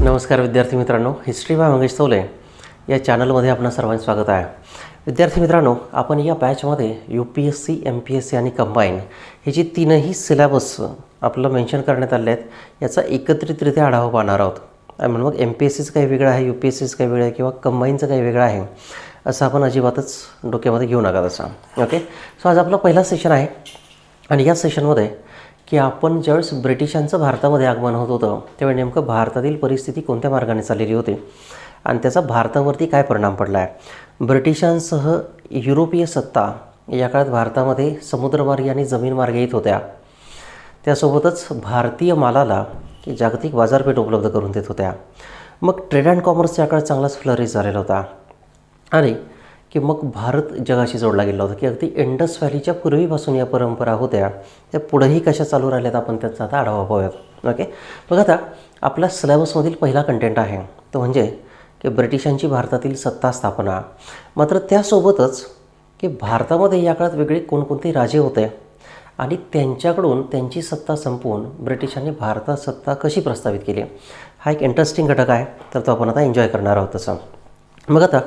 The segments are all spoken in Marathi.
नमस्कार विद्यार्थी मित्रांनो, हिस्ट्री बाय मंगेश चौले या चॅनलमध्ये आपणा सर्वांचे स्वागत आहे. विद्यार्थी मित्रांनो, आपण या बॅचमध्ये UPSC, MPSC आणि कंबाईन हे जे तीनही सिलेबस आपल्याला मेन्शन करण्यात आले आहेत याचा एकत्रितरित्या आढावा पाहणार आहोत. म्हणून मग MPSCचं काही वेगळं आहे, UPSCचं काही वेगळं आहे किंवा कंबाईनचं काही वेगळं आहे असं आपण अजिबातच डोक्यामध्ये घेऊ नका तसं. ओके, सो आज आपला पहिला सेशन आहे आणि या सेशनमध्ये की आपण ज्यावेळेस ब्रिटिशांचं भारतामध्ये आगमन होत होतं त्यावेळी नेमकं भारतातील परिस्थिती कोणत्या मार्गाने चाललेली होती आणि त्याचा भारतावरती काय परिणाम पडला आहे. ब्रिटिशांसह युरोपीय सत्ता या काळात भारतामध्ये समुद्रमार्गे आणि जमीनमार्गे येत होत्या. त्यासोबतच भारतीय मालाला की जागतिक बाजारपेठ उपलब्ध करून देत होत्या. मग ट्रेड अँड कॉमर्स या काळात चांगलाच फ्लरिश झालेला होता आणि की मग भारत जगाशी जोडला गेला होता की अगदी इंडस व्हॅलीच्या पूर्वीपासून या परंपरा होत्या त्या पुढेही कशा चालू राहिल्यात आपण त्याचा आता आढावा पाहूयात. ओके, बघा आता आपल्या सिलेबसमधील पहिला कंटेंट आहे तो म्हणजे की ब्रिटिशांची भारतातील सत्ता स्थापना. मात्र त्यासोबतच की भारतामध्ये या काळात वेगळे कोणकोणते राजे होते आणि त्यांच्याकडून त्यांची सत्ता संपवून ब्रिटिशांनी भारतात सत्ता कशी प्रस्थापित केली हा एक इंटरेस्टिंग घटक आहे. तर तो आपण आता एन्जॉय करणार आहोत तसं. मग आता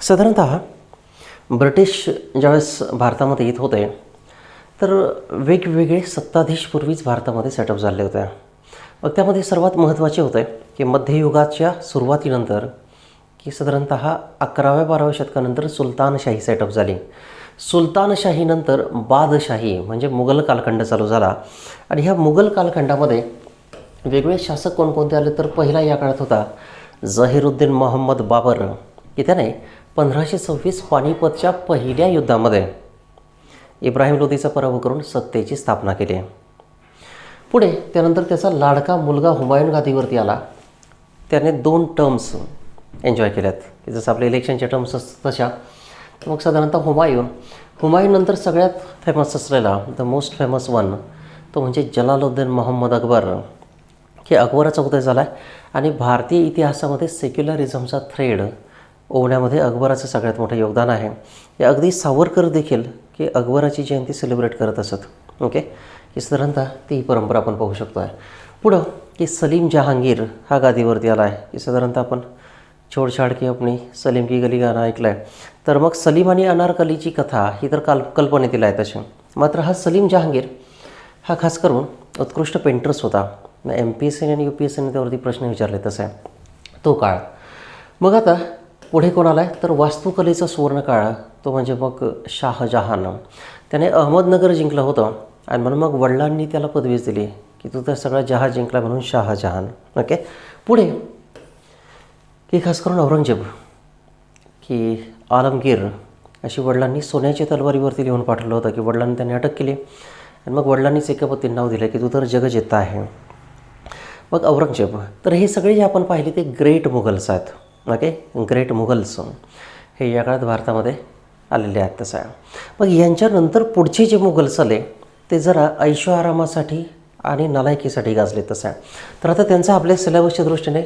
साधारणतः ब्रिटिश ज्यावेळेस भारतामध्ये येत होते तर वेगवेगळे सत्ताधीश पूर्वीच भारतामध्ये सेटअप झाले होते. मग त्यामध्ये सर्वात महत्त्वाचे होते की मध्ययुगाच्या सुरुवातीनंतर की साधारणतः 11व्या-12व्या शतकानंतर सुलतानशाही सेटअप झाली. सुलतानशाहीनंतर बादशाही म्हणजे मुघल कालखंड चालू झाला आणि ह्या मुघल कालखंडामध्ये वेगवेगळे शासक कोणकोणते आले तर पहिला या काळात होता जहीरुद्दीन मोहम्मद बाबर की त्याने 1526 पानिपतच्या पहिल्या युद्धामध्ये इब्राहिम लोदीचा पराभव करून सत्तेची स्थापना केली. पुढे त्यानंतर त्याचा लाडका मुलगा हुमायून गादीवरती आला. त्याने 2 टर्म्स एन्जॉय केल्यात की जसं आपल्या इलेक्शनच्या टर्म्स असतात तशा. मग साधारणतः हुमायूननंतर सगळ्यात फेमस असलेला द मोस्ट फेमस वन तो म्हणजे जलालुद्दीन मोहम्मद अकबर की अकबराचा उदय झाला आणि भारतीय इतिहासामध्ये सेक्युलरिझमचा थ्रेड ओवण्यामध्ये अकबराचं सगळ्यात मोठं योगदान आहे. हे अगदी सावरकर देखील की अकबराची जयंती सेलिब्रेट करत असत. ओके, की साधारणतः ती परंपरा आपण पाहू शकतो आहे. पुढं की सलीम जहांगीर हा गादीवरती आला आहे की साधारणतः आपण छोडछाड की अपनी सलीम की गली गाणं ऐकलं आहे. तर मग सलीम आणि अनारकलीची कथा ही तर कल्पनेतील आहे तशी. मात्र हा सलीम जहांगीर हा खास करून उत्कृष्ट पेंटर्स होता. MPSC आणि UPSCने त्यावरती प्रश्न विचारले तसे तो काळ. मग आता पुढे कोण आला आहे तर वास्तुकलेचा सुवर्णकाळ तो म्हणजे मग शाहजहान. त्याने अहमदनगर जिंकलं होतं आणि म्हणून मग वडिलांनी त्याला पदवीच दिली की तू तर सगळा जहा जिंकला म्हणून शाहजहान. ओके, पुढे की खास करून औरंगजेब की आलमगीर अशी वडिलांनी सोन्याच्या तलवारीवरती लिहून पाठवलं होतं की वडिलांनी त्यांनी अटक केली आणि मग वडिलांनीच एका पत्नीला नाव दिलं की तू तर जगजेता आहे. मग औरंगजेब. तर हे सगळे जे आपण पाहिले ते ग्रेट मुघल्स आहेत. ओके, ग्रेट मुघल्स हे या काळात भारतामध्ये आलेले आहेत तसं आहे. मग यांच्यानंतर पुढचे जे मुघल्स आले ते जरा ऐशोआरामासाठी आणि नालायकीसाठी गाजले तसं आहे. तर आता त्यांचा आपल्या सिलेबसच्या दृष्टीने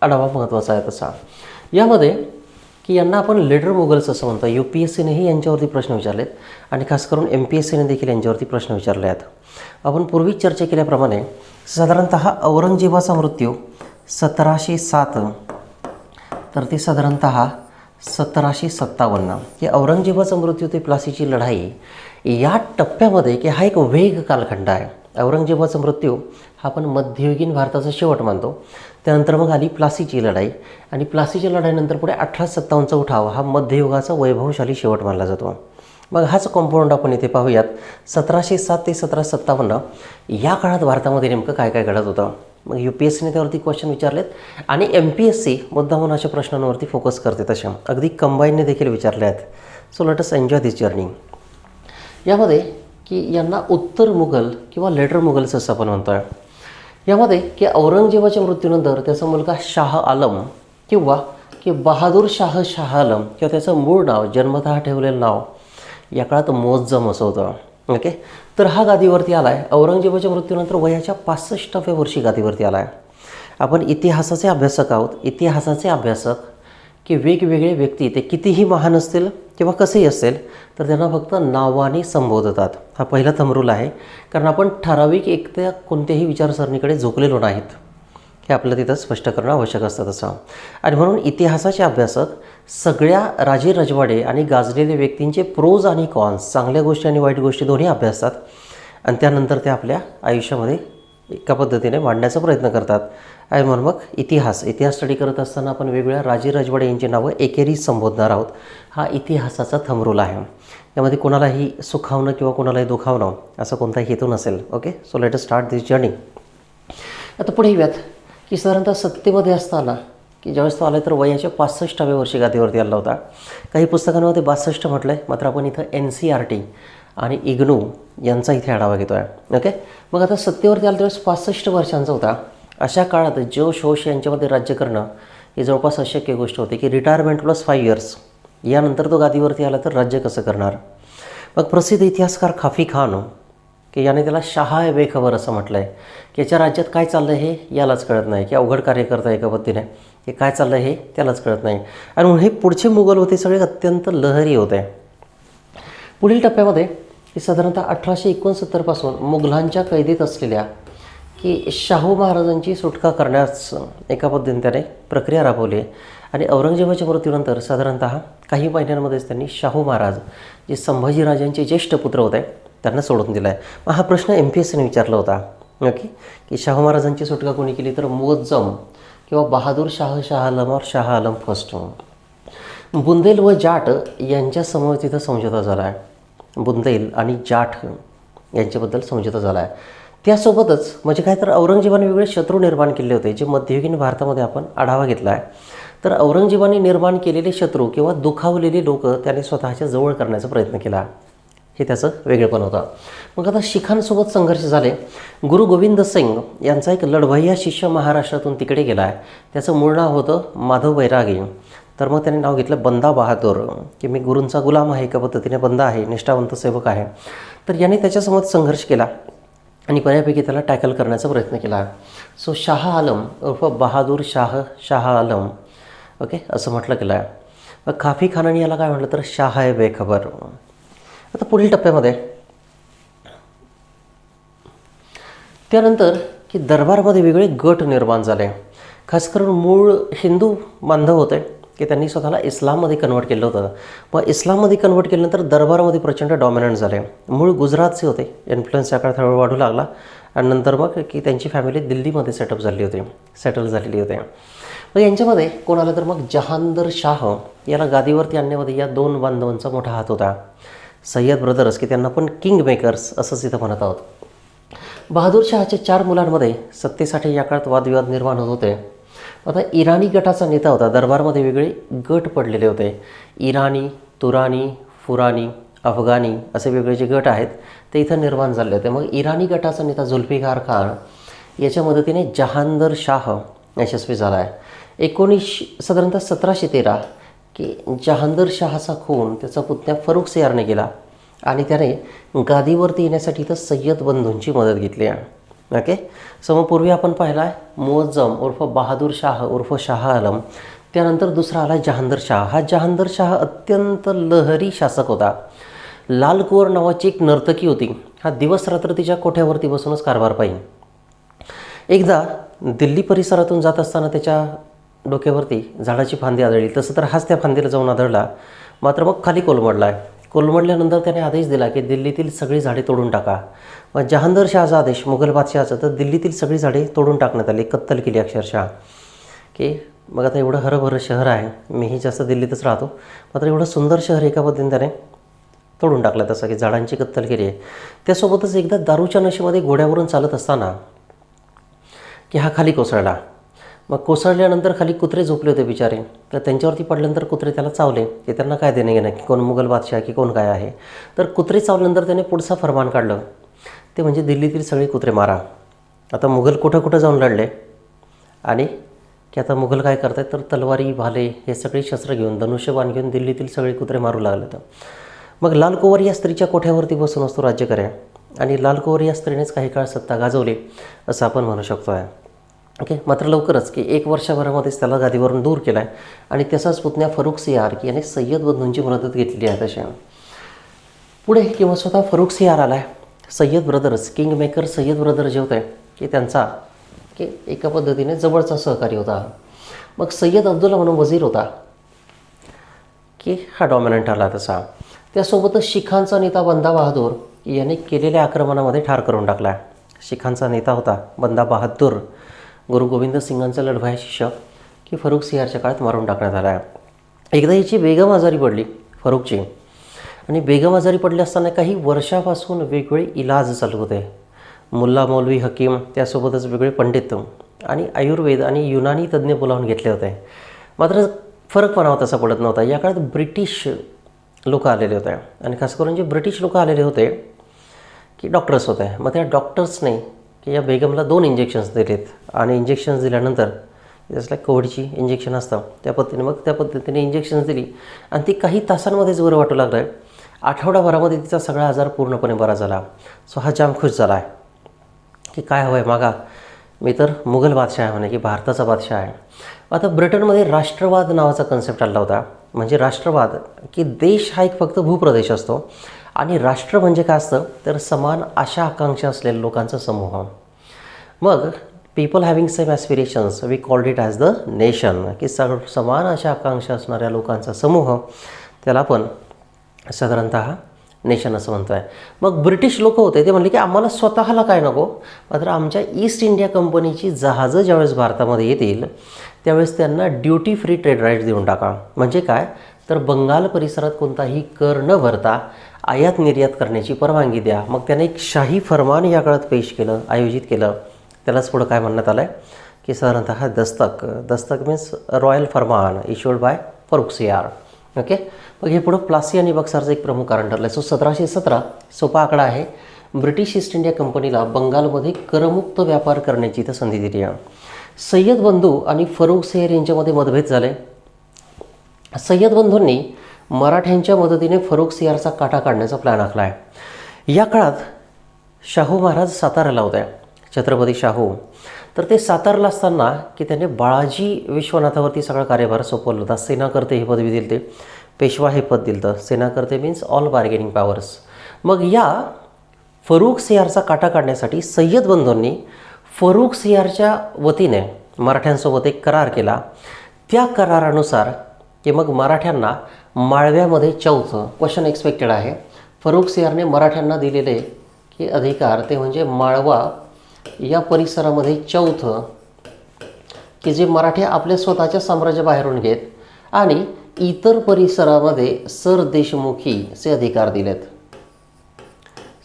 आढावा महत्त्वाचा आहे तसा. यामध्ये की यांना आपण लीडर मुघल्स असं म्हणतो. UPSCनेही यांच्यावरती प्रश्न विचारलेत आणि खास करून MPSCने देखील यांच्यावरती प्रश्न विचारले आहेत. आपण पूर्वी चर्चा केल्याप्रमाणे साधारणतः औरंगजेबाचा मृत्यू 1707 तर ते साधारणतः 1757 की औरंगजेबाचा मृत्यू ते प्लासीची लढाई या टप्प्यामध्ये की हा एक वेग कालखंड आहे. औरंगजेबाचा मृत्यू हा आपण मध्ययुगीन भारताचा शेवट मानतो. त्यानंतर मग आली प्लासीची लढाई आणि प्लासीच्या लढाईनंतर पुढे 1857चा उठाव हा मध्ययुगाचा वैभवशाली शेवट मानला जातो. मग हाच कॉम्पाऊंड आपण इथे पाहूयात. 1707 ते 1757 या काळात भारतामध्ये नेमकं काय काय घडत होतं. मग UPSCने त्यावरती क्वेश्चन विचारलेत आणि MPSC मुद्दामून अशा प्रश्नांवरती फोकस करते तशा अगदी कंबाईनने देखील विचारले आहेत. सो लेट अस एन्जॉय दिस जर्नी. यामध्ये की यांना उत्तर मुघल किंवा लेटर मुघल्स असं आपण म्हणतो आहे. यामध्ये की औरंगजेबाच्या मृत्यूनंतर त्याचा मुलगा शाह आलम किंवा की बहादूर शाह आलम किंवा त्याचं मूळ नाव जन्मतः ठेवलेलं नाव या काळात मोअज्जम असं होतं. ओके, तर हा गादीवरती आला आहे. औरंगजेबाच्या मृत्यूनंतर वयाच्या 65व्या वर्षी गादीवरती आला आहे. आपण इतिहासाचे अभ्यासक आहोत. इतिहासाचे अभ्यासक की वेगवेगळे व्यक्ती ते कितीही महान असतील किंवा कसंही असेल तर त्यांना फक्त नावाने संबोधतात. हा पहिला थंब रूल आहे, कारण आपण ठराविक एकट्या कोणत्याही विचारसरणीकडे झोकलेलो नाहीत, हे आपल्याला तिथं स्पष्ट करणं आवश्यक असतं तसं. आणि म्हणून इतिहासाचे अभ्यासक सगळ्या राजे रजवाडे आणि गाजलेल्या व्यक्तींचे प्रोज आणि कॉन्स, चांगल्या गोष्टी आणि वाईट गोष्टी दोन्ही अभ्यासतात आणि त्यानंतर ते आपल्या आयुष्यामध्ये एका पद्धतीने मांडण्याचा प्रयत्न करतात. आणि म्हणून मग इतिहास स्टडी करत असताना आपण वेगवेगळ्या राजे रजवाडे यांची नावं एकेरीच संबोधणार आहोत. हा इतिहासाचा थंब रूल आहे. यामध्ये कोणालाही सुखावणं किंवा कोणालाही दुखावणं असं कोणताही हेतू नसेल. Okay, so let us start this journey. आता पुढे येऊयात की साधारणतः सत्तेमध्ये असताना की ज्यावेळेस तो आला तर वयाच्या 65व्या वर्षी गादीवरती आला होता. काही पुस्तकांमध्ये 62 म्हटलं आहे, मात्र आपण इथं NCERT आणि इग्नू यांचा इथे आढावा घेतो आहे. ओके, मग आता सत्तेवरती आला त्यावेळेस 65 वर्षांचा होता. अशा काळात जोश होश यांच्यामध्ये राज्य करणं ही जवळपास अशक्य गोष्ट होती की रिटायरमेंट प्लस 5 इयर्स यानंतर तो गादीवरती आला तर राज्य कसं करणार. मग प्रसिद्ध इतिहासकार खाफी खान की याने त्याला शाह ए बेखबर असं म्हटलं आहे की याच्या राज्यात काय चाललं हे यालाच कळत नाही, की अवघड कार्य करता एका पद्धतीने, हे काय चाललं हे त्यालाच कळत नाही. आणि म्हणून हे पुढचे मुघल होते सगळे अत्यंत लहरी होते. पुढील टप्प्यामध्ये की साधारणतः 1869 मुघलांच्या कैदेत असलेल्या की शाहू महाराजांची सुटका करण्यास एका पद्धतीने त्याने प्रक्रिया राबवली आणि औरंगजेबाच्या मृत्यूनंतर साधारणतः काही महिन्यांमध्येच त्यांनी शाहू महाराज जे संभाजीराजांचे ज्येष्ठ पुत्र होते त्यांना सोडून दिला आहे. मग हा प्रश्न MPSCने विचारला होता. ओके, की शाहू महाराजांची सुटका कोणी केली तर मुअज्जम किंवा बहादूर शाह आलम और शाह आलम फर्स्ट. बुंदेल व जाट यांच्यासमोर तिथं समझोता झाला आहे. बुंदेल आणि जाट यांच्याबद्दल समझोता झाला आहे. त्यासोबतच म्हणजे काय तर औरंगजेबाने वेगळे शत्रू निर्माण केले होते जे मध्ययुगीन भारतामध्ये आपण आढावा घेतला आहे. तर औरंगजेबाने निर्माण केलेले शत्रू किंवा दुखावलेले लोक त्याने स्वतःच्या जवळ करण्याचा प्रयत्न केला, हे त्याचं वेगळेपण होतं. मग आता शिखांसोबत संघर्ष झाले. गुरु गोविंद सिंग यांचा एक लढवय्या शिष्य महाराष्ट्रातून तिकडे गेला आहे. त्याचं मूळ नाव होतं माधव बैरागी. तर मग त्याने नाव घेतलं बंदा बहादूर, की मी गुरूंचा गुलाम आहे, एका पद्धतीने बंदा आहे, निष्ठावंत सेवक आहे. तर याने त्याच्यासोबत संघर्ष केला आणि बऱ्यापैकी त्याला टॅकल करण्याचा प्रयत्न केला. सो शाह आलम उर्फ बहादूर शाह आलम, ओके, असं म्हटलं गेलं आहे. मग खाफी खानाने याला काय म्हटलं तर शाह ए बेखबर. आता पुढील टप्प्यामध्ये त्यानंतर की दरबारमध्ये वेगळे गट निर्माण झाले. खास करून मूळ हिंदू बांधव होते की त्यांनी स्वतःला इस्लाममध्ये कन्वर्ट केलं होतं. मग इस्लाममध्ये कन्वर्ट केल्यानंतर दरबारामध्ये प्रचंड डॉमिनंट झाले. मूळ गुजरातचे होते, इन्फ्लुएन्स या काळात हळूहळू वाढू लागला आणि नंतर मग की त्यांची फॅमिली दिल्लीमध्ये सेटल झालेली होते. मग यांच्यामध्ये कोण आलं तर मग जहांगीर शाह याला गादीवरती आणण्यामध्ये या दोन बांधवांचा मोठा हात होता. सय्यद ब्रदर्स की त्यांना पण किंग मेकर्स असंच इथं म्हणत आहोत. बहादूर शहाच्या 4 मुलांमध्ये सत्तेसाठी या काळात वादविवाद निर्माण होत होते. आता इराणी गटाचा नेता होता. दरबारमध्ये वेगळे गट पडलेले होते. इराणी, तुराणी, फुराणी, अफगाणी असे वेगळे जे गट आहेत ते इथं निर्माण झाले होते. मग इराणी गटाचा नेता जुल्फिकार खान याच्या मदतीने जहांगीर शाह यशस्वी झाला आहे. साधारणतः 1713 की जहांगीर शहाचा खून त्याचा पुतण्या फरुख सियारने केला आणि त्याने गादीवरती येण्यासाठी इथं सय्यद बंधूंची मदत घेतली आहे. ओके, सो मग पूर्वी आपण पाहिला आहे मुअज्जम उर्फ बहादूर शाह उर्फ शाह आलम. त्यानंतर दुसरा आला जहांगीर शाह. हा जहांगीर शाह अत्यंत लहरी शासक होता. लाल कुंवर नावाची एक नर्तकी होती. हा दिवस रात्र तिच्या कोठ्यावरती बसूनच कारभार पाहिजे. एकदा दिल्ली परिसरातून जात असताना त्याच्या डोक्यावरती झाडाची फांदी आढळली. तसं तर हाच त्या फांदीला जाऊन आढळला, मात्र मग खाली कोलमडला आहे. कोलमडल्यानंतर त्याने आदेश दिला की दिल्लीतील सगळी झाडे तोडून टाका. मग जहांगीर शहाचा आदेश मुघल बादशहाचा तर दिल्लीतील सगळी झाडे तोडून टाकण्यात आली, कत्तल केली अक्षरशः. की मग आता एवढं हरभरं शहर आहे, मीही जास्त दिल्लीतच राहतो, मात्र एवढं सुंदर शहर एका पद्धतीने त्याने तोडून टाकलं, तसं की झाडांची कत्तल केली आहे. त्यासोबतच एकदा दारूच्या नशेमध्ये घोड्यावरून चालत असताना की हा खाली कोसळला. मग कोसळल्यानंतर खाली कुत्रे झोपले होते बिचारे, तर त्यांच्यावरती पडल्यानंतर कुत्रे त्याला चावले की त्यांना काय देणे घेणं की कोण मुघल बादशाह की कोण काय आहे. तर कुत्रे चावल्यानंतर त्याने पुढचा फरमान काढलं, ते म्हणजे दिल्लीतील सगळे कुत्रे मारा. आता मुघल कुठं जाऊन लढले आणि की आता मुघल काय करत आहेत तर तलवारी, भाले हे सगळे शस्त्र घेऊन, धनुष्यबाण घेऊन दिल्लीतील सगळे कुत्रे मारू लागले. तर मग लाल कुंवर या स्त्रीच्या कोठ्यावरती बसून असतो राज्य करे आणि लाल कुंवर या स्त्रीनेच काही काळ सत्ता गाजवली असं आपण म्हणू शकतो आहे. ओके. मात्र लवकरच की 1 वर्षभरामध्येच त्याला गादीवरून दूर केला आहे आणि त्याचाच पुतण्या फरुख सियार की याने सय्यद बंधूंची मदत घेतलेली आहे तशा. पुढे किंवा स्वतः फरुख सियार आला आहे. Sayyid brothers, king maker Sayyid brother जे होते की त्यांचा की एका पद्धतीने जवळचा सहकारी होता. मग सय्यद अब्दुल्ला म्हणून वजीर होता की हा डॉमिनंट आला तसा. त्यासोबतच शिखांचा नेता बंदा बहादूर याने केलेल्या आक्रमणामध्ये ठार करून टाकला. शिखांचा नेता होता बंदा बहादूर, गुरु गोविंद सिंगांचा लढवाया शिष्य की फरुख सियारच्या काळात मारून टाकण्यात आला आहे. एकदा याची बेगम आजारी पडली फरुखची आणि बेगम आजारी पडली असताना काही वर्षापासून वेगवेगळे इलाज चालू होते. मुल्ला मौलवी हकीम, त्यासोबतच वेगळे पंडित आणि आयुर्वेद आणि युनानी तज्ज्ञ बोलावून घेतले होते. मात्र फरक म्हणावा तसा पडत नव्हता. या काळात ब्रिटिश लोक आलेले होते आणि खास करून जे ब्रिटिश लोक आलेले होते की डॉक्टर्स होते. मग त्या डॉक्टर्सने की या बेगमला 2 इंजेक्शन्स दिलेत आणि इंजेक्शन्स दिल्यानंतर जसं कोविडची इंजेक्शन असतं त्या पद्धतीने इंजेक्शन्स दिली आणि ती काही तासांमध्येच बरं वाटू लागलं आहे. आठवडाभरामध्ये तिचा सगळा आजार पूर्णपणे बरा झाला. सो हा जाम खुश झाला आहे की काय हवं आहे मागा, मी तर मुघल बादशाह आहे म्हणे की भारताचा बादशाह आहे. आता ब्रिटनमध्ये राष्ट्रवाद नावाचा कन्सेप्ट आला होता. म्हणजे राष्ट्रवाद की देश हा एक फक्त भूप्रदेश असतो आणि राष्ट्र म्हणजे काय असतं तर समान आशा आकांक्षा असलेल्या लोकांचा समूह. मग people having same aspirations we called it as the nation की समान आशा आकांक्षा असणाऱ्या लोकांचा समूह, त्याला आपण साधारणतः नेशन असं म्हणतो आहे. मग ब्रिटिश लोक होते ते म्हणले की आम्हाला स्वतःला काय नको, मात्र आमच्या ईस्ट इंडिया कंपनीची जहाजं ज्यावेळेस भारतामध्ये येतील त्यावेळेस त्यांना ड्युटी फ्री ट्रेड राईट्स देऊन टाका. म्हणजे काय तर बंगाल परिसरात कोणताही कर न भरता आयात निर्यात करण्याची परवानगी द्या. मग त्याने एक शाही फरमान या काळात पेश केलं, आयोजित केलं. त्यालाच पुढं काय म्हणण्यात आलं आहे की साधारणतः Dastak means royal Farman issued by Farrukh सियार. ओके. मग हे पुढं प्लासी आणि बक्सारचं एक प्रमुख कारण ठरलं आहे. सो 1717 सोपा आकडा आहे. ब्रिटिश ईस्ट इंडिया कंपनीला बंगालमध्ये करमुक्त व्यापार करण्याची इथं संधी दिली आहे. सय्यद बंधू आणि फरुख सियार यांच्यामध्ये मतभेद झाले. सय्यद बंधूंनी मराठ्यांच्या मदतीने फरुख सियारचा काटा काढण्याचा प्लॅन आखला आहे. या काळात शाहू महाराज साताऱ्याला होते, छत्रपती शाहू. तर ते सातारला असताना की त्याने बाळाजी विश्वनाथावरती सगळा कार्यभार सोपवला होता. सेनाकर्ते ही पदवी दिली, ते पेशवा हे पद दिलं. सेनाकर्ते मीन्स ऑल बार्गेनिंग पॉवर्स. मग या फरुख सियारचा काटा काढण्यासाठी सय्यद बंधूंनी फरुख सियारच्या वतीने मराठ्यांसोबत एक करार केला. त्या करारानुसार की मग मराठ्यांना माळव्यामध्ये चौथं क्वेश्चन एक्सपेक्टेड आहे. फरुख सियारने मराठ्यांना दिलेले की अधिकार ते म्हणजे माळवा या परिसरामध्ये चौथं की जे मराठी आपल्या स्वतःच्या साम्राज्याबाहेरून घेत आणि इतर परिसरामध्ये सरदेशमुखीचे अधिकार दिलेत.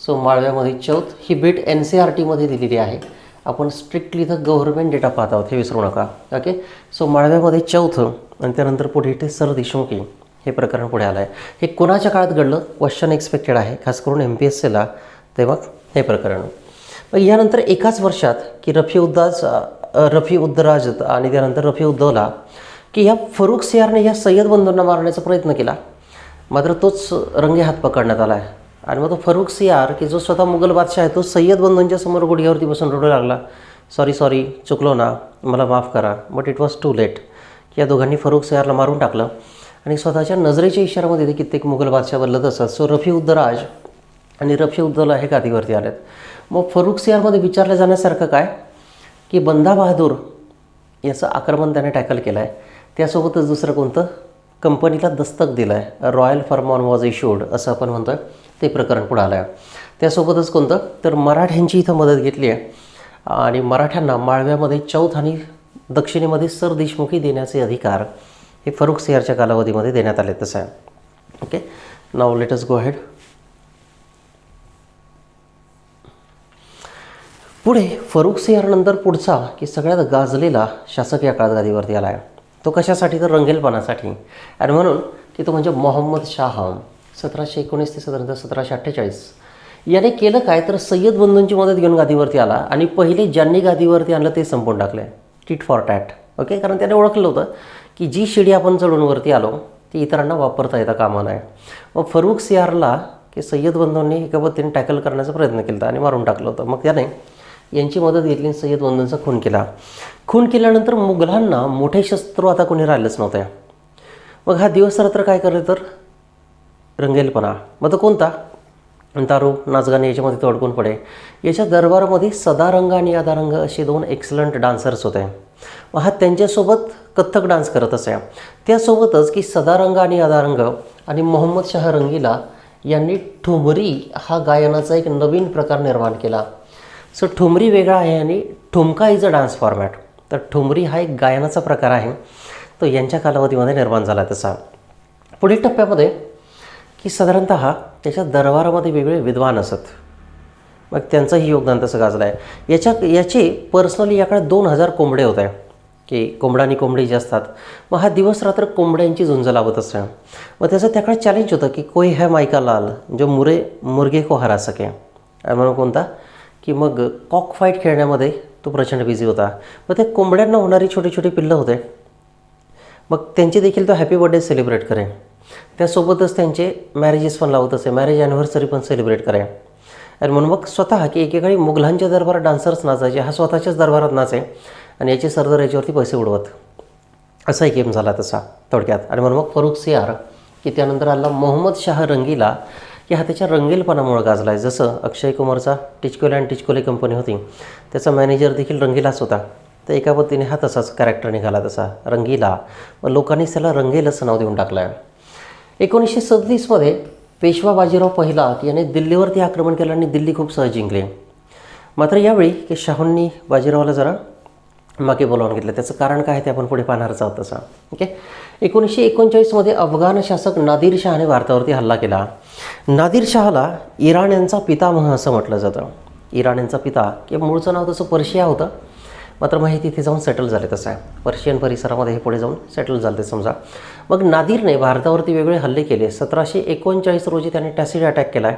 सो माळव्यामध्ये चौथ ही बीट NCERTमध्ये दिलेली आहे. आपण स्ट्रिक्टली इथं गव्हर्नमेंट डेटा पाहत आहोत, हे विसरू नका. ओके. सो माळव्यामध्ये चौथं आणि त्यानंतर पुढे इथे सरदेशमुखी हे प्रकरण पुढे आलं आहे. हे कोणाच्या काळात घडलं क्वेश्चन एक्सपेक्टेड आहे, खास करून MPSCला. ते मग हे प्रकरण. मग यानंतर एकाच वर्षात की रफीउद्दराज आणि त्यानंतर रफीउद्दौला की या फरुख सियारने या सय्यद बंधूंना मारण्याचा प्रयत्न केला. मात्र तोच रंगे हात पकडण्यात आला आहे. आणि मग तो फरुख सियार की जो स्वतः मुघल बादशाह आहे तो सय्यद बंधूंच्या समोर गुडघ्यावरती बसून रडू लागला, सॉरी चुकलो ना, मला माफ करा. But it was too late. या दोघांनी फरुख सियारला मारून टाकलं आणि स्वतःच्या नजरेच्या इशाऱ्यामध्ये ते कित्येक मुघल बादशाह बदलत असतात. सो रफीउद्दराज आणि रफीउद्दौला हे गादीवरती आलेत. मग फरुख सियारमध्ये विचारलं जाण्यासारखं काय की बंदा बहादूर याचं आक्रमण त्याने टॅकल केलं आहे. त्यासोबतच दुसरं कोणतं कंपनीला दस्तक दिलं आहे, रॉयल फरमान वॉज इश्यूड असं आपण म्हणतो आहे, ते प्रकरण पुढं आलं आहे. त्यासोबतच कोणतं तर मराठ्यांची इथं मदत घेतली आहे आणि मराठ्यांना माळव्यामध्ये चौथ आणि दक्षिणेमध्ये सरदेशमुखी देण्याचे अधिकार हे फरुख सियारच्या कालावधीमध्ये देण्यात आले. तसं आहे. Okay. Now let us go ahead. पुढे फरुख सियारनंतर पुढचा की सगळ्यात गाजलेला शासक या काळात गादीवरती आला आहे. तो कशासाठी तर रंगेलपणासाठी. आणि म्हणून की तो म्हणजे मोहम्मद शाह. 1719 ते साधारणतः 1748 याने केलं काय तर सय्यद बंधूंची मदत घेऊन गादीवरती आला आणि पहिले ज्यांनी गादीवरती आणलं ते संपवून टाकले, टिट फॉर टॅट. ओके. कारण त्याने ओळखलं होतं की जी शिडी आपण चढून वरती आलो ती इतरांना वापरता येता कामा नये. मग फरुख सियारला की सय्यद बंधूंनी एका पद्धतीने टॅकल करण्याचा प्रयत्न केला आणि मारून टाकलं होतं. मग त्याने यांची मदत घेतली, सय्यद वंदनचा खून केला. खून केल्यानंतर मुघलांना मोठे शस्त्र आता कोणी राहिलंच नव्हते. मग हा दिवस रात्र काय करले तर रंगेलपणा. मग तो कोणता? दारू, नाचगाणे याच्यामध्ये तो अडकून पडे. याच्या दरबारामध्ये सदारंग आणि अदारंग असे 2 एक्सलंट डान्सर्स होते. मग हा त्यांच्यासोबत कथ्थक डान्स करत असे. त्यासोबतच की सदारंग आणि अदारंग आणि मोहम्मद शाह रंगीला यांनी ठुमरी हा गायनाचा एक नवीन प्रकार निर्माण केला. सो ठुमरी वेगळा आहे आणि ठुमका इज अ डान्स फॉर्मॅट. तर ठुमरी हा एक गायनाचा प्रकार आहे, तो यांच्या कालावधीमध्ये निर्माण झाला. तसा पुढील टप्प्यामध्ये की साधारणतः त्याच्या दरबारामध्ये वेगळे विद्वान असत. मग त्यांचंही योगदान तसं गाजलं आहे. याचे पर्सनली याकडे 2000 कोंबडे होते, की कोंबडा आणि कोंबडी जे असतात. मग हा दिवस रात्र कोंबड्यांची झुंज लावत असते. मग त्याचं त्याकडे चॅलेंज होतं की कोई है मायका लाल जो मुर्गे को हरा सके. म्हणून कोणता की मग कॉक फाईट खेळण्यामध्ये तो प्रचंड बिझी होता. मग त्या कोंबड्यांना होणारी छोटी छोटी पिल्लं होते, मग त्यांची देखील तो हॅपी बर्थडे सेलिब्रेट करे. त्यासोबतच त्यांचे मॅरेजेस पण लावत असे, मॅरेज ॲनिव्हर्सरी पण सेलिब्रेट करे. आणि म्हणून मग स्वतः की एकेकाळी मुघलांच्या दरबारात डान्सर्स नाचायचे, हा स्वतःच्याच दरबारात नाचे आणि याचे सरदार याच्यावरती पैसे उडवत. असा एक गेम झाला तसा थोडक्यात. आणि म्हणून मग फरुख सियार की त्यानंतर आला मोहम्मद शाह रंगीला की हा त्याच्या रंगीलपणामुळे गाजला आहे. जसं अक्षय कुमारचा टिचकोले अँड टिचकोले कंपनी होती, त्याचा मॅनेजर देखील रंगीलाच होता. तर एका पद्धतीने हा तसाच कॅरेक्टर निघाला तसा रंगीला. मग लोकांनी त्याला रंगेल असं नाव देऊन टाकलं आहे. 1937मध्ये पेशवा बाजीराव पहिला याने दिल्लीवरती आक्रमण केलं आणि दिल्ली खूप सहज जिंकले. मात्र यावेळी की शाहूंनी बाजीरावाला जरा मागे बोलावून घेतलं. त्याचं कारण काय ते आपण पुढे पाहणारच आहोत तसा. ओके. 1939मध्ये अफगाण शासक नादिर शहाने भारतावरती हल्ला केला. नादिर शहाला इराण यांचा पितामह असं म्हटलं जातं. इराण यांचा पिता किंवा मूळचं नाव तसं पर्शिया होतं, मात्र मग हे तिथे जाऊन सेटल झाले. तसं आहे पर्शियन परिसरामध्ये हे पुढे जाऊन सेटल झाले ते समजा. मग नादिरने भारतावरती वेगळे हल्ले केले. 1739 रोजी त्याने टॅसिड अटॅक केला आहे.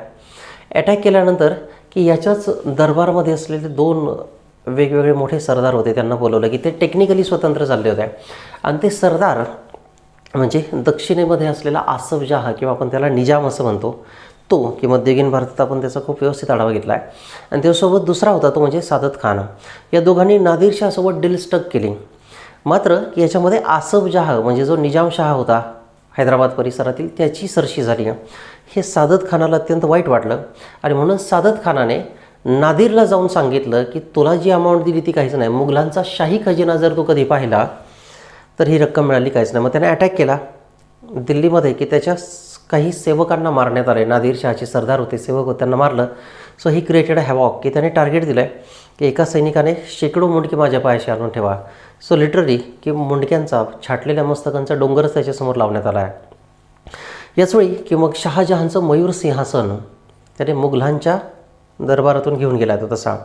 अटॅक केल्यानंतर की याच्याच दरबारमध्ये असलेले 2 वेगवेगळे मोठे सरदार होते, त्यांना बोलवलं की ते टेक्निकली स्वतंत्र चालले होते. आणि ते सरदार म्हणजे दक्षिणेमध्ये असलेला आसफ जहा किंवा आपण त्याला निजाम असं म्हणतो, तो की मध्ययुगीन भारतात आपण त्याचा खूप व्यवस्थित आढावा घेतला आहे. आणि त्यासोबत दुसरा होता तो म्हणजे सादत खान. या दोघांनी नादिर शहासोबत डील स्टक केली. मात्र याच्यामध्ये आसफ जहा म्हणजे जो निजाम शहा होता हैदराबाद परिसरातील, त्याची सरशी झाली. हे सादत खानाला अत्यंत वाईट वाटलं आणि म्हणून सादत खानाने नादिरला जाऊन सांगितलं की तुला जी अमाऊंट दिली ती काहीच नाही, मुघलांचा शाही खजिना जर तू कधी पाहिला तर ही रक्कम मिळाली काहीच नाही. मग त्याने अटॅक केला दिल्लीमध्ये की त्याच्या काही सेवकांना मारण्यात आले. नादिर शहाचे सरदार होते, सेवक होते, त्यांना मारलं. सो ही क्रिएटेड हॅवॉक की त्याने टार्गेट दिलं आहे की एका सैनिकाने शेकडो मुंडके माझ्या पायाशी आणून ठेवा. सो लिटरली की मुंडक्यांचा छाटलेल्या मस्तकांचा डोंगरच त्याच्यासमोर लावण्यात आला आहे. याचवेळी की मग शहाजहानचं मयूर सिंहासन त्याने मुघलांच्या दरबारातून घेऊन गेला तो तसा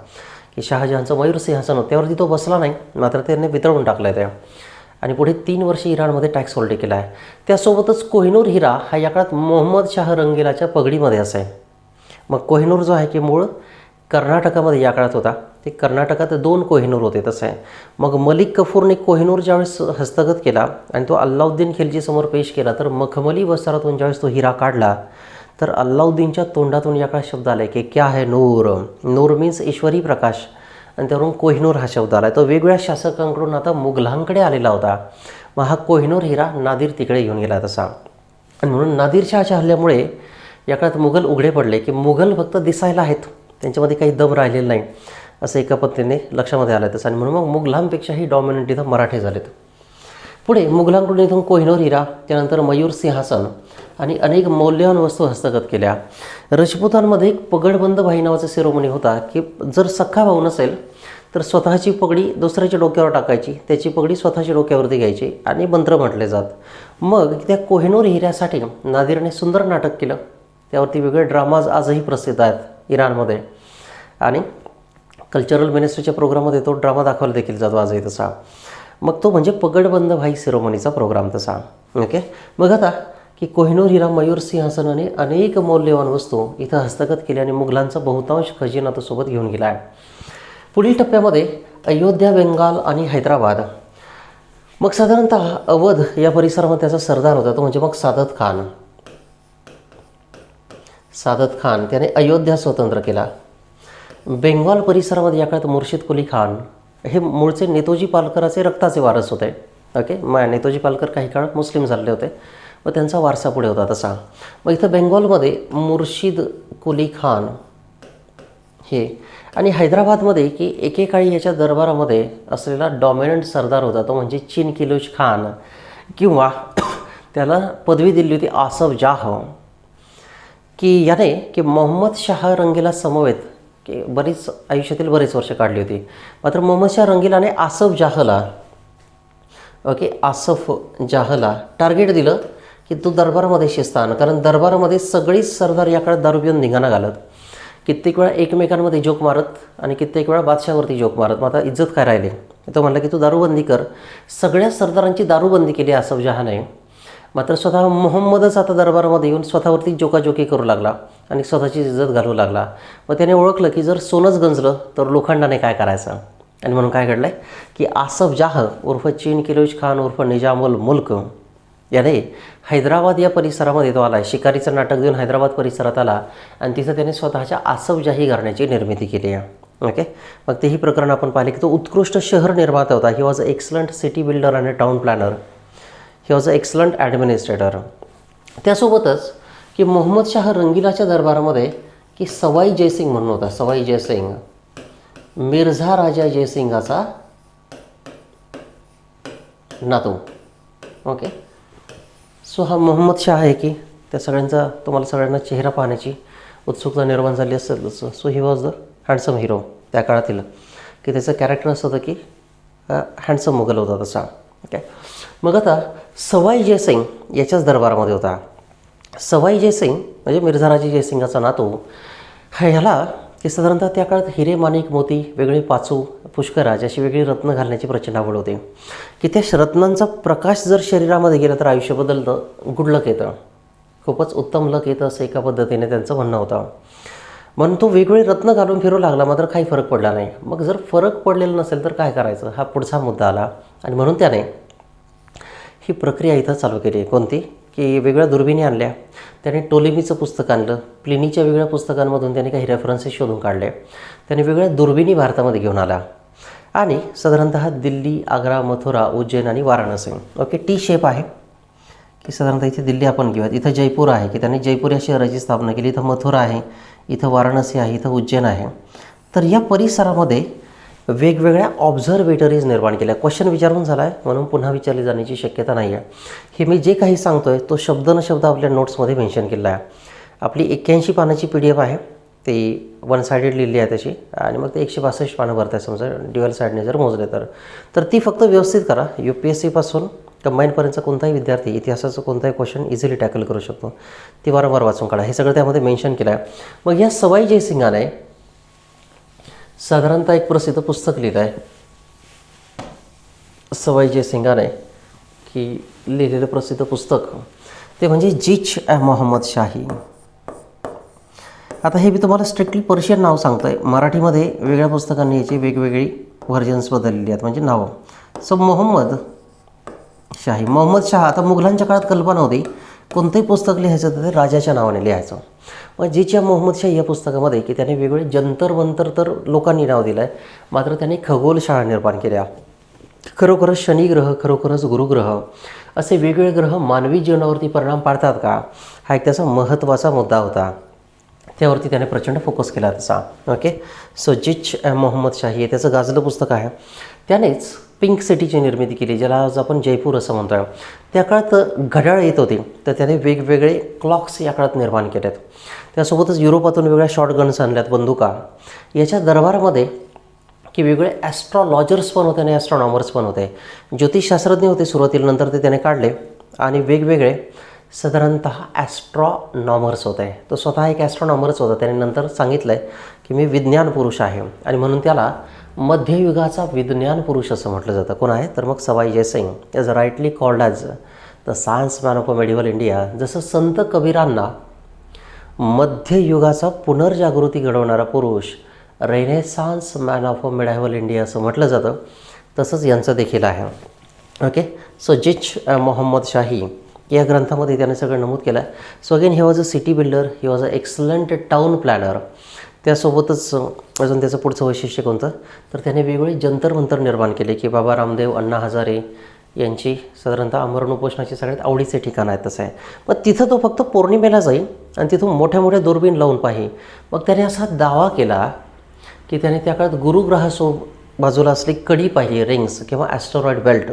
की शहाजहानचं मयूर सिंहासन होतं त्यावरती तो बसला नाही, मात्र त्याने वितळून टाकलं आहे त्या. आणि पुढे 3 वर्षे इराणमध्ये टॅक्स होल्ड केला आहे. त्यासोबतच कोहिनूर हिरा हा या काळात मोहम्मद शाह रंगीलाच्या पगडीमध्ये असे. मग कोहिनूर जो आहे की मूळ कर्नाटकामध्ये या काळात होता, ते कर्नाटकात 2 कोहिनूर होते तसं आहे. मग मलिक कफूरने कोहिनूर ज्यावेळेस हस्तगत केला आणि तो अल्लाउद्दीन खिलजीसमोर पेश केला, तर मखमली वस्त्रातून ज्यावेळेस तो हिरा काढला तर अल्लाउद्दीनच्या तोंडातून या काळात शब्द आले की क्या है नूर. नूर मीन्स ईश्वरी प्रकाश, आणि त्यावरून कोहिनूर हा शब्द आला. तो वेगवेगळ्या शासकांकडून आता मुघलांकडे आलेला होता. मग हा कोहिनूर हिरा नादिर तिकडे घेऊन गेला तसा. आणि म्हणून नादिर शहाच्या हल्ल्यामुळे या काळात मुघल उघडे पडले की मुघल फक्त दिसायला आहेत, त्यांच्यामध्ये काही दम राहिलेला नाही असं एका पद्धतीने लक्षामध्ये आलं तसं. आणि म्हणून मग मुघलांपेक्षाही डॉमिनंट इथं मराठे झालेत. पुढे मुघलांकडून इथून कोहिनूर हिरा, त्यानंतर मयूर सिंहासन आणि अनेक मौल्यवान वस्तू हस्तगत केल्या. राजपुतांमध्ये एक पगडबंद भाई नावाचा सेरोमनी होता की जर सख्खा भाऊ नसेल तर स्वतःची पगडी दुसऱ्याच्या डोक्यावर टाकायची, त्याची पगडी स्वतःच्या डोक्यावरती घ्यायची आणि मंत्र म्हटले जात. मग त्या कोहिनूर हिऱ्यासाठी नादिरने सुंदर नाटक केलं, त्यावरती वेगळे ड्रामाज आजही प्रसिद्ध आहेत इराणमध्ये. आणि कल्चरल मिनिस्ट्रीच्या प्रोग्राममध्ये तो ड्रामा दाखवला देखील जातो आजही तसा. मग तो म्हणजे पगडबंद भाई सेरोमनीचा प्रोग्राम तसा. ओके. मग आता की कोहिनूर हिरा, मयूर सिंहासन आणि अनेक मौल्यवान वस्तू इथं हस्तगत केल्या आणि मुघलांचा बहुतांश खजिना तो सोबत घेऊन गेला आहे. पुढील टप्प्यामध्ये अयोध्या, बेंगाल आणि हैदराबाद. मग साधारणतः अवध या परिसरामध्ये त्याचा सरदार होता तो म्हणजे मग सादत खान. सादत खान त्याने अयोध्या स्वतंत्र केला. बेंगॉल परिसरामध्ये या काळात मुर्शिद कुली खान हे मूळचे नेतोजी पालकराचे रक्ताचे वारस होते. ओके, मग नेतोजी पालकर काही काळ मुस्लिम झालेले होते व त्यांचा वारसा पुढे होता तसा. मग इथं बेंगॉलमध्ये मुर्शिद कुली खान हे आणि हैदराबादमध्ये की एकेकाळी याच्या दरबारामध्ये असलेला डॉमिनंट सरदार होता तो म्हणजे चिन किलोज खान, किंवा त्याला पदवी दिली होती आसफ जाह, की याने की मोहम्मद शाह रंगीला समवेत की बरीच आयुष्यातील बरेच वर्ष काढली होती. मात्र मोहम्मद शाह रंगीलाने आसफ जाहला टार्गेट दिलं की तू दरबारामध्ये शिस्त आण, कारण दरबारामध्ये सगळीच सरदार या काळात दारू पिऊन धिंगाणा घालत, कित्येक वेळा एकमेकांमध्ये जोक मारत आणि कित्येक वेळा बादशाहवरती जोक मारत. मग आता इज्जत काय राहिली. तो म्हणला की तू दारूबंदी कर. सगळ्या सरदारांची दारूबंदी केली आसफ जहाने. मात्र स्वतः मोहम्मदच आता दरबारामध्ये येऊन स्वतःवरती जोकाजोकी करू लागला आणि स्वतःची इज्जत घालू लागला. मग त्याने ओळखलं की जर सोनंच गंजलं तर लोखंडाने काय करायचं. आणि म्हणून काय घडलं आहे की आसफ जाह उर्फ चिन किलोज खान उर्फ निजामुल मुल्क याने हैदराबाद या परिसरामध्ये तो आला आहे. शिकारीचं नाटक देऊन हैदराबाद परिसरात आला आणि तिथं त्याने स्वतःच्या आसफजाही घराण्याची निर्मिती केली आहे. ओके, मग तेही प्रकरण आपण पाहिले की तो उत्कृष्ट शहर निर्माता होता. He was a excellent city builder आणि town planner. He was a excellent administrator. त्यासोबतच की मोहम्मद शाह रंगीलाच्या दरबारामध्ये की सवाई जयसिंग म्हणून होता. सवाई जयसिंग मिर्झा राजा जयसिंगाचा नातू. ओके, सो हा मोहम्मद शाह आहे की त्या सगळ्यांचा तुम्हाला सगळ्यांना चेहरा पाहण्याची उत्सुकता निर्माण झाली असेल. So he was the handsome hero त्या काळातील, की त्याचं कॅरेक्टर असं होतं की हँडसम मुघल होता तसा. ओके, मग आता सवाई जयसिंग याच्याच दरबारामध्ये होता. सवाई जयसिंग म्हणजे मिर्झाराजे जयसिंगाचा नातू. ह्याला की साधारणतः त्या काळात हिरे माणिक मोती वेगळे पाचू पुष्कराज अशी वेगळी रत्न घालण्याची प्रचंड आवड होती, की त्या रत्नांचा प्रकाश जर शरीरामध्ये गेला तर आयुष्य बदलतं, गुड लक येतं, खूपच उत्तम लक येतं असं एका पद्धतीने त्यांचं म्हणणं होतं. म्हणून तो वेगवेगळे रत्न घालून फिरू लागला, मात्र काही फरक पडला नाही. मग जर फरक पडलेला नसेल तर काय करायचं हा पुढचा मुद्दा आला. आणि म्हणून त्याने ही प्रक्रिया इथं चालू केली. कोणती की वेगळ्या दुर्बिणी आणल्या. त्याने टोलेमीचं पुस्तक आणलं. प्लिनीच्या वेगळ्या पुस्तकांमधून त्याने काही रेफरन्सेस शोधून काढले. त्याने वेगळ्या दुर्बिणी भारतामध्ये घेऊन आला आणि साधारणतः दिल्ली, आग्रा, मथुरा, उज्जैन आणि वाराणसी. ओके, टी शेप आहे की साधारणतः इथे दिल्ली आपण घेऊयात. इथं जयपूर आहे की त्याने जयपूर या शहराची स्थापना केली. इथं मथुरा आहे, इथं वाराणसी आहे, इथं उज्जैन आहे. तर या परिसरामध्ये वेगवेगळ्या ऑब्झर्वेटरीज निर्माण केल्या. क्वेश्चन विचारून झाला आहे म्हणून पुन्हा विचारली जाण्याची शक्यता नाही आहे. हे मी जे काही सांगतो आहे तो शब्द न शब्द आपल्या नोट्समध्ये मेन्शन केला आहे. आपली 81 पानाची PDF आहे, ती वन सायडेड लिहिली आहे त्याची, आणि मग ते 162 पानं भरत आहे समजा ड्युअल साईडने जर मोजले तर ती फक्त व्यवस्थित करा. UPSC कंबाईनपर्यंतचा कोणताही विद्यार्थी इतिहासाचं कोणताही क्वेश्चन इझिली टॅकल करू शकतो. ती वारंवार वाचून काढा. हे सगळं त्यामध्ये मेन्शन केलं आहे. मग या सवाई जयसिंगाने साधारणतः एक प्रसिद्ध पुस्तक लिहिलं आहे. सवाई जयसिंगाने की लिहिलेलं प्रसिद्ध पुस्तक ते म्हणजे जिच ए मोहम्मद शाही. आता हे मी तुम्हाला स्ट्रिक्टली पर्शियन नाव सांगतो आहे. मराठीमध्ये वेगळ्या पुस्तकांनी याची वेगवेगळी व्हर्जन्स बदललेली आहेत म्हणजे नावं. सो मोहम्मद शाह. आता मुघलांच्या काळात कल्पना होती कोणतंही पुस्तक लिहायचं तर ते राजाच्या नावाने लिहायचं. मग जिच्या मोहम्मद शाही या पुस्तकामध्ये की त्याने वेगवेगळे जंतर मंतर तर लोकांनी नाव दिलं आहे, मात्र त्याने खगोलशाळा निर्माण केल्या. खरोखरच शनिग्रह, खरोखरच गुरुग्रह असे वेगवेगळे ग्रह मानवी जीवनावरती परिणाम पाडतात का, हा एक त्याचा महत्त्वाचा मुद्दा होता. त्यावरती त्याने प्रचंड फोकस केला तसा. ओके, सो जिच मोहम्मद शाही हे त्याचं गाजलं पुस्तक आहे. त्यानेच पिंक सिटीची निर्मिती केली, ज्याला आज आपण जयपूर असं म्हणतो आहे. त्या काळात घड्याळ येत होती तर त्याने वेगवेगळे क्लॉक्स या काळात निर्माण केलेत. त्यासोबतच युरोपातून वेगळ्या शॉर्ट गन्स आणल्यात, बंदुका. याच्या दरबारामध्ये की वेगवेगळे ॲस्ट्रॉलॉजर्स पण होते आणि ॲस्ट्रॉनॉमर्स पण होते. ज्योतिषशास्त्रज्ञ होते सुरुवातीला, नंतर ते त्याने काढले. आणि वेगवेगळे साधारणतः ॲस्ट्रॉनॉमर्स होते. तो स्वतः एक ॲस्ट्रॉनॉमर्स होता. त्याने नंतर सांगितलं आहे की मी विज्ञान पुरुष आहे, आणि म्हणून त्याला मध्ययुगाचा विज्ञान पुरुष असं म्हटलं जातं. कोण आहे तर मग Sawai Jai Singh is rightly called as the science man of a medieval India. जसं संत कबीरांना मध्ययुगाचा पुनर्जागृती घडवणारा पुरुष, renaissance man of a medieval India असं म्हटलं जातं, तसंच यांचं देखील आहे. ओके, सो जिच मोहम्मद शाही या ग्रंथामध्ये त्याने सगळं नमूद केलं आहे. So again he was a city builder, he was a excellent town planner. त्यासोबतच अजून त्याचं पुढचं वैशिष्ट्य कोणतं, तर त्याने वेगवेगळे जंतर मंतर निर्माण केले की बाबा रामदेव, अण्णा हजारे यांची साधारणतः आमरण उपोषणाची सगळ्यात आवडीचे ठिकाण आहे. तसं आहे. मग तिथं तो फक्त पौर्णिमेला जाईल आणि तिथून मोठ्या मोठ्या दुर्बीण लावून पाही. मग त्याने असा दावा केला की त्याने त्या काळात गुरुग्रहासो बाजूला असली कडी पाहिली, रिंग्स किंवा ॲस्ट्रॉइड बेल्ट.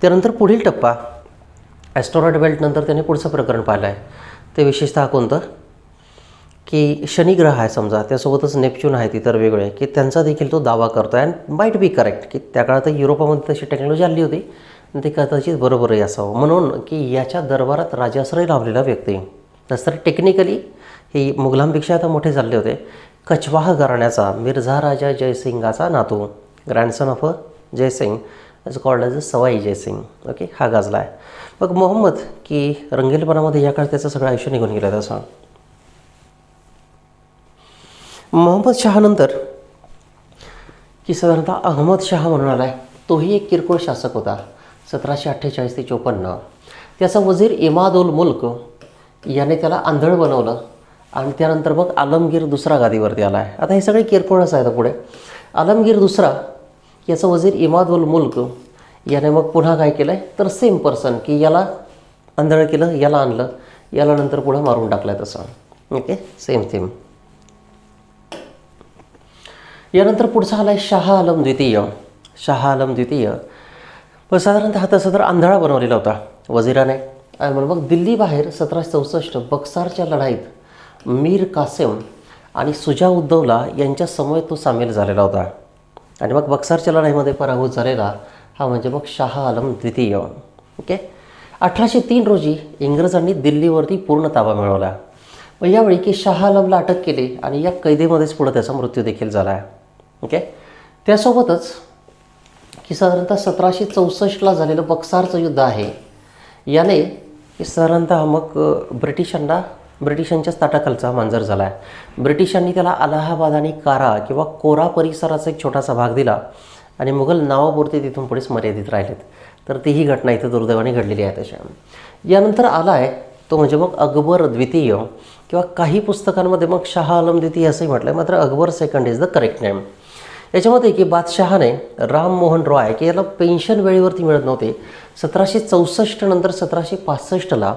त्यानंतर पुढील टप्पा ॲस्ट्रॉइड बेल्टनंतर त्याने पुढचं प्रकरण पाहिलं आहे. ते विशेषतः कोणतं की शनिग्रह आहे समजा, त्यासोबतच नेपच्यून आहेत इतर वेगळे, की त्यांचा देखील तो दावा करतो आहे. अँड माईट बी करेक्ट की त्या काळात युरोपामध्ये तशी टेक्नॉलॉजी आली होती आणि ते कदाचित बरोबरही असावं, म्हणून की याच्या दरबारात राजाश्रय लावलेला व्यक्ती. तसं तर टेक्निकली हे मुघलांपेक्षा आता मोठे झाले होते. कछवाह घराण्याचा मिर्झा राजा जयसिंगाचा नातू, grandson of Jai Singh is called as Sawai Jai Singh. Okay, हा गाजला आहे. मग मोहम्मद की रंगीलपणामध्ये या काळात त्याचं सगळं आयुष्य निघून गेलं. तसं मोहम्मद शहानंतर की साधारणतः अहमद शहा म्हणून आला आहे. तोही एक किरकोळ शासक होता. 1748 ते 54. त्याचा वजीर इमाद उल मुल्क याने त्याला आंधळ बनवलं आणि त्यानंतर मग आलमगीर दुसरा गादीवरती आला आहे. आता हे सगळे किरकोळच आहे. पुढे आलमगीर दुसरा याचा वजीर इमाद उल मुल्क याने मग पुन्हा काय केलं आहे, तर सेम पर्सन की याला आंधळ केलं, याला आणलं, याला नंतर पुढं मारून टाकलं आहे. तसं ओके, सेम थीम. यानंतर पुढचा आला आहे शाह आलम द्वितीय. शाह आलम द्वितीय पण साधारणतः तसं तर आंधळा बनवलेला होता वजिराने. आणि म्हणून मग दिल्लीबाहेर 1764 बक्सारच्या लढाईत मीर कासिम आणि सुजा उद्दौला यांच्या समवेत तो सामील झालेला होता. आणि मग बक्सारच्या लढाईमध्ये पराभूत झालेला हा म्हणजे मग शाह आलम द्वितीय. ओके, 1803 रोजी इंग्रजांनी दिल्लीवरती पूर्ण ताबा मिळवला. मग यावेळी की शाह आलमला अटक केली आणि या कैदेमध्येच पुढं त्याचा मृत्यू देखील झाला आहे. ओके, त्यासोबतच की साधारणतः 1764ला झालेलं बक्सारचं युद्ध आहे, याने साधारणतः मग ब्रिटिशांच्याच ताटाखालचा मांजर झाला आहे. ब्रिटिशांनी त्याला अलाहाबाद आणि कारा किंवा कोरा परिसराचा एक छोटासा भाग दिला आणि मुघल नावापुरते तिथून पुढेच मर्यादित राहिलेत. तर तीही घटना इथं दुर्दैवाने घडलेली आहे. तशा यानंतर आला आहे तो म्हणजे मग अकबर द्वितीय किंवा काही पुस्तकांमध्ये मग शाह आलम द्वितीय असंही म्हटलं आहे, मात्र Akbar second is the correct name. याच्यामध्ये की बादशहाने राममोहन रॉय की याला पेन्शन वेळेवरती मिळत नव्हते. 1764 नंतर 1765ला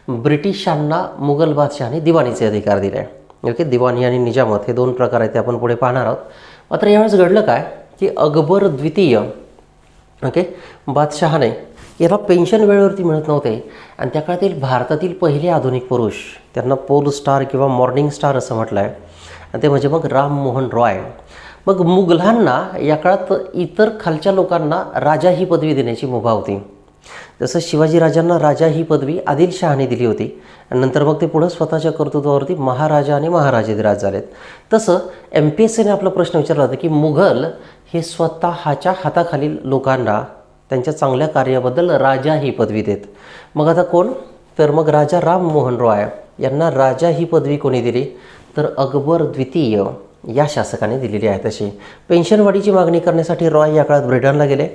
ब्रिटिशांना मुघल बादशहाने दिवाणीचे अधिकार दिले. ओके, दिवाणी आणि निजामत हे दोन प्रकार आहेत, ते आपण पुढे पाहणार आहोत. मात्र यावेळेस घडलं काय की अकबर द्वितीय ओके बादशहाने याला पेन्शन वेळेवरती मिळत नव्हते आणि त्या काळातील भारतातील पहिले आधुनिक पुरुष, त्यांना पोल स्टार किंवा मॉर्निंग स्टार असं म्हटलं आहे, आणि ते म्हणजे मग राममोहन रॉय. मग मुघलांना या काळात इतर खालच्या लोकांना राजा ही पदवी देण्याची मुभा होती. जसं शिवाजीराजांना राजा ही पदवी आदिलशहाने दिली होती आणि नंतर मग ते पुढं स्वतःच्या कर्तृत्वावरती महाराजा आणि महाराजाधिराज झालेत. तसं MPSCने आपला प्रश्न विचारला होता की मुघल हे स्वतःच्या हाताखालील लोकांना त्यांच्या चांगल्या कार्याबद्दल राजा ही पदवी देत. मग आता कोण, तर मग राजा राममोहन रॉय यांना राजा ही पदवी कोणी दिली, तर अकबर द्वितीय या शासकाने दिलेली आहे. तशी पेन्शनवाढीची मागणी करण्यासाठी रॉय या काळात ब्रिटनला गेले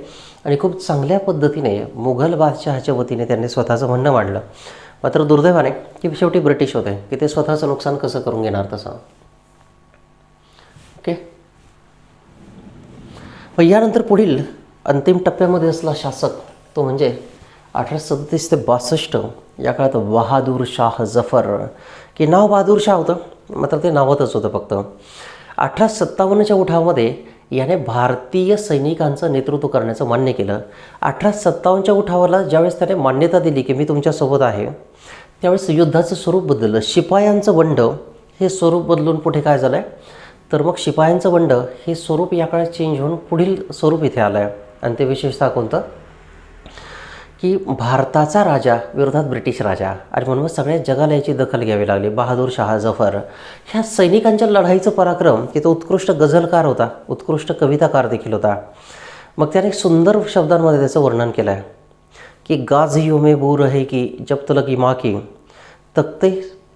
आणि खूप चांगल्या पद्धतीने मुघल बादशहाच्या वतीने त्यांनी स्वतःचं म्हणणं मांडलं. मात्र दुर्दैवाने की शेवटी ब्रिटिश होते की ते स्वतःचं नुकसान कसं करून घेणार तसं. ओके, मग यानंतर पुढील अंतिम टप्प्यामध्ये असला शासक तो म्हणजे 1837 ते 62 या काळात बहादूर शाह जफर, की नाव बहादूर शाह होतं मात्र ते नावातच होतं फक्त. 1857च्या उठावामध्ये याने भारतीय सैनिकांचं नेतृत्व करण्याचं मान्य केलं. 1857च्या उठावाला ज्यावेळेस त्याने मान्यता दिली की मी तुमच्यासोबत आहे, त्यावेळेस युद्धाचं स्वरूप बदललं. शिपायांचं बंड हे स्वरूप बदलून पुढे काय झालं आहे, तर मग शिपायांचं बंड हे स्वरूप या काळात चेंज होऊन पुढील स्वरूप इथे आलं आहे. आणि ते विशेषतः कोणतं, की भारताचा राजा विरोधात ब्रिटिश राजा, आणि म्हणून सगळ्या जगाला याची दखल घ्यावी लागली. बहादूर शाह जफर ह्या सैनिकांच्या लढाईचं पराक्रम की तो उत्कृष्ट गझलकार होता, उत्कृष्ट कविताकार देखील होता. मग त्याने सुंदर शब्दांमध्ये त्याचं वर्णन केलं आहे की गाजियों में बू रहे की जब तलक माँ की तख्ते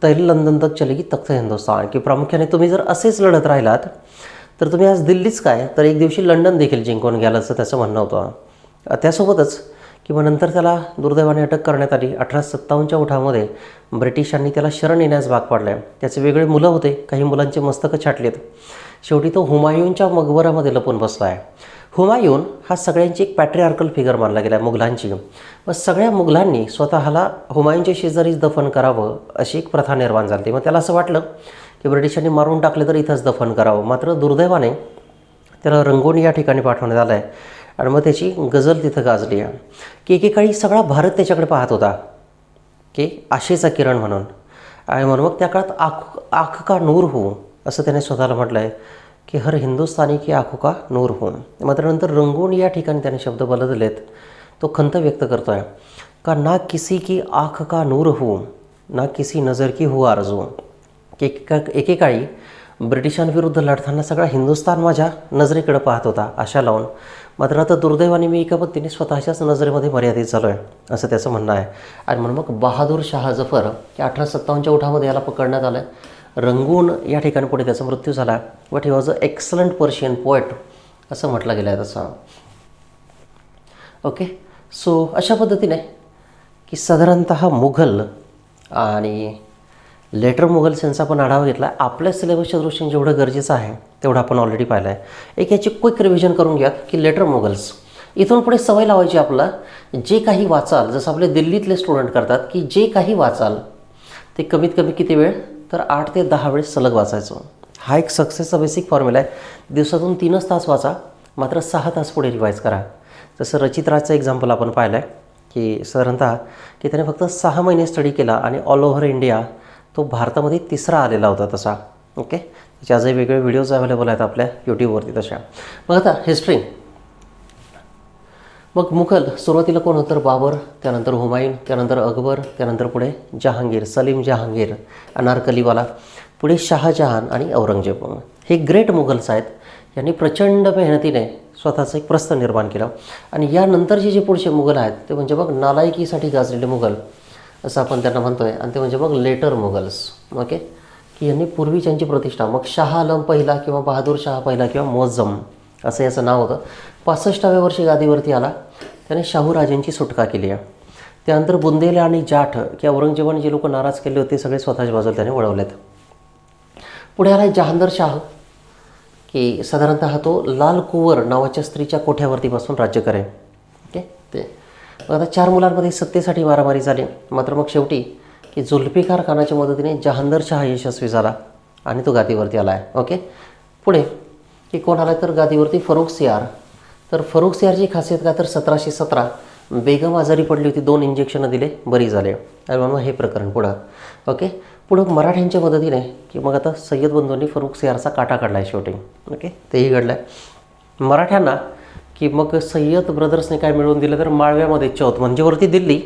तैल लंदन तक चलेगी तख्त हिंदुस्तान, की प्रामुख्याने तुम्ही जर असेच लढत राहिलात तर तुम्ही आज दिल्लीच काय तर एक दिवशी लंडन देखील जिंकून घ्याल, असं त्याचं म्हणणं होतं. त्यासोबतच की मग नंतर त्याला दुर्दैवाने अटक करण्यात आली. 1857च्या उठावामध्ये ब्रिटिशांनी त्याला शरण येण्यास भाग पाडलं आहे. त्याचे वेगळे मुलं होते, काही मुलांचे मस्तकं छाटलेत. शेवटी तो हुमायूनच्या मकबरामध्ये लपून बसला आहे. हुमायून हा सगळ्यांची एक पॅट्रिआर्कल फिगर मानला गेला आहे मुघलांची. मग सगळ्या मुघलांनी स्वतःला हुमायूनच्या शेजारीच दफन करावं अशी एक प्रथा निर्माण झाली. मग त्याला असं वाटलं की ब्रिटिशांनी मारून टाकले तर इथंच दफन करावं. मात्र दुर्दैवाने त्याला रंगून या ठिकाणी पाठवण्यात आलं आहे आणि मग त्याची गझल तिथं गाजली आहे की एकेकाळी सगळा भारत त्याच्याकडे पाहत होता की आशेचा किरण म्हणून. आणि म्हणून मग त्या काळात आँख का नूर हो असं त्याने स्वतःला म्हटलं आहे की हर हिंदुस्तानी की आँखों का नूर हो. मात्र नंतर रंगून या ठिकाणी त्याने शब्द बदललेत. तो खंत व्यक्त करतो आहे का ना किसी की आँख का नूर हो ना किसी नज़र की हो आरजू. की एकेकाळी ब्रिटिशांविरुद्ध लढताना सगळा हिंदुस्तान माझ्या नजरेकडे पाहत होता आशा लावून. मात्र आता दुर्दैवाने मी एका पद्धतीने स्वतःच्याच नजरेमध्ये मर्यादित झालो आहे असं त्याचं म्हणणं आहे. आणि म्हणून मग बहादूर शाह जफर या 1857च्या उठामध्ये याला पकडण्यात आलं आहे. रंगून या ठिकाणी पुढे त्याचा मृत्यू झाला. But he was a excellent Persian poet असं म्हटलं गेलं आहे तसं. ओके, सो अशा पद्धतीने की साधारणतः मुघल आणि लेटर मुघल्स यांचा आपण आढावा घेतला आहे. आपल्या सिलेबसच्या दृष्टीने जेवढं गरजेचं आहे तेवढं आपण ऑलरेडी पाहिलं आहे. एक याची क्विक रिव्हिजन करून घ्या की लेटर मुघल्स इथून पुढे सवय लावायची आपला. जे काही वाचाल, जसं आपले दिल्लीतले स्टुडंट करतात की जे काही वाचाल ते कमीत कमी किती वेळ, तर 8 ते 10 वेळेस सलग वाचायचं. हा एक सक्सेसचा बेसिक फॉर्म्युला आहे. दिवसातून 3च तास वाचा, मात्र 6 तास पुढे रिवाईज करा. जसं रचित राजचं एक्झाम्पल आपण पाहिलं आहे की साधारणतः की त्याने फक्त 6 महिने स्टडी केला आणि ऑल ओव्हर इंडिया तो भारतामध्ये 3रा आलेला होता तसा. ओके, त्याचे आजही वेगळे व्हिडिओज अवेलेबल आहेत आपल्या यूट्यूबवरती तशा. मग आता हिस्ट्री. मग मुघल सुरुवातीला कोण होतं? बाबर, त्यानंतर हुमायून, त्यानंतर अकबर, त्यानंतर पुढे जहांगीर, सलीम जहांगीर, अनारकलीवाला, पुढे शहाजहान आणि औरंगजेब. हे ग्रेट मुघल्स आहेत. यांनी प्रचंड मेहनतीने स्वतःचं एक प्रस्थ निर्माण केलं. आणि यानंतरचे जे पुढचे मुघल आहेत ते म्हणजे मग नालायकीसाठी गाजलेले मुघल असं आपण त्यांना म्हणतो आहे. आणि ते म्हणजे मग लेटर मुघल्स. ओके, की यांनी पूर्वीच्यांची प्रतिष्ठा, मग शाह आलम पहिला किंवा बहादूर शाह पहिला किंवा मोअज्जम असं याचं नाव होतं. 65व्या वर्षी गादीवरती आला. त्याने शाहू राजांची सुटका केली आहे. त्यानंतर बुंदेला आणि जाठ की औरंगजेबाने जे लोक नाराज केले होते सगळे स्वतःच्या बाजूला त्याने वळवलेत. पुढे आला जहांगीर शाह की साधारणतः तो लाल कुंवर नावाच्या स्त्रीच्या कोठ्यावरती बसून राज्य करे. ओके, ते मग आता 4 मुलांमध्ये सत्तेसाठी मारामारी झाली. मात्र मग शेवटी की जुल्फिकार खानाच्या मदतीने जहांगीर शाह यशस्वी झाला आणि तो गादीवरती आला आहे. ओके, पुढे की कोण आला तर गादीवरती फरुखसियार. तर फरुखसियारची खासियत काय तर 1717 बेगम आजारी पडली होती, 2 इंजेक्शनं दिले, बरी झाले. आणि मग हे प्रकरण पुढं. ओके, पुढं मराठ्यांच्या मदतीने की मग आता सय्यद बंधूंनी फरुखसियारचा काटा काढला आहे शेवटी. ओके, तेही घडलं आहे. मराठ्यांना की मग सय्यद ब्रदर्सने काय मिळवून दिलं तर माळव्यामध्ये चौथ, म्हणजे वरती दिल्ली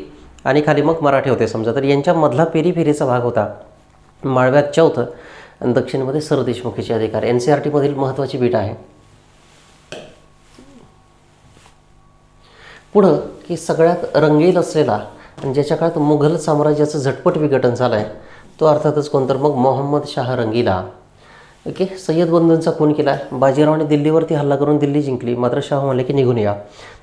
आणि खाली मग मराठे होते समजा. तर यांच्यामधला पेरीफेरीचा भाग होता माळव्यात चौथ आणि दक्षिणेमध्ये सरदेशमुखीचे अधिकार. NCERTमधील महत्त्वाची बीट आहे. पुढं की सगळ्यात रंगील असलेला आणि ज्याच्या काळात मुघल साम्राज्याचं झटपट विघटन झालं आहे तो अर्थातच कोणतर मग मोहम्मद शाह रंगीला. ओके, सय्यद बंधूंचा खून केला. बाजीरावने दिल्लीवरती हल्ला करून दिल्ली जिंकली. मात्र शाह म्हणले की निघून या.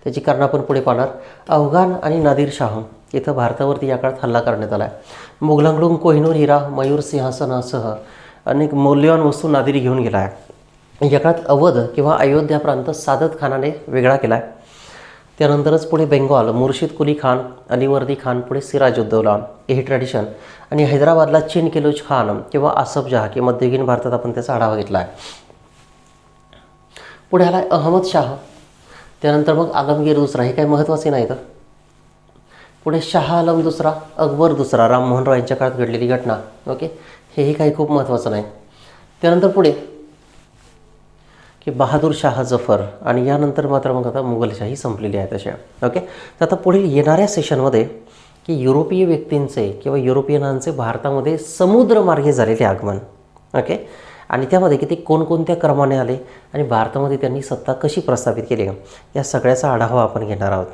त्याची कारणं आपण पुढे पाहणार. अफगाण आणि नादिर शाह इथं भारतावरती या काळात हल्ला करण्यात आला आहे. मुघलांकडून कोहिनूर हिरा, मयूर सिंहासनासह अनेक मौल्यवान वस्तू नादिरी घेऊन गेला आहे. या काळात अवध किंवा अयोध्या प्रांत सादत खानाने वेगळा केला आहे. त्यानंतरच पुढे बेंगॉल, मुर्शिद कुली खान, अलीवर्दी खान, पुढे सिराजुद्दौला हे ट्रॅडिशन. आणि हैदराबादला चिनकिलुज खान किंवा आसफ जहा की मध्ययुगीन भारतात आपण त्याचा आढावा घेतला आहे. पुढे आला अहमद शाह. त्यानंतर मग आलमगीर दुसरा, हे काही महत्त्वाचे नाही तर. पुढे शाह आलम दुसरा, अकबर दुसरा, राममोहन रॉय यांच्या काळात घडलेली घटना. ओके, हेही काही खूप महत्त्वाचं नाही. त्यानंतर पुढे की बहादूर शाह जफर आणि यानंतर मात्र मग आता मुघलशाही संपलेली आहे तशा. ओके, तर आता पुढील येणाऱ्या सेशनमध्ये की युरोपीय व्यक्तींचे किंवा युरोपियनांचे भारतामध्ये समुद्रमार्गे झालेले आगमन. ओके, आणि त्यामध्ये की ते कोणकोणत्या क्रमाने आले आणि भारतामध्ये त्यांनी सत्ता कशी प्रस्थापित केली या सगळ्याचा आढावा आपण घेणार आहोत.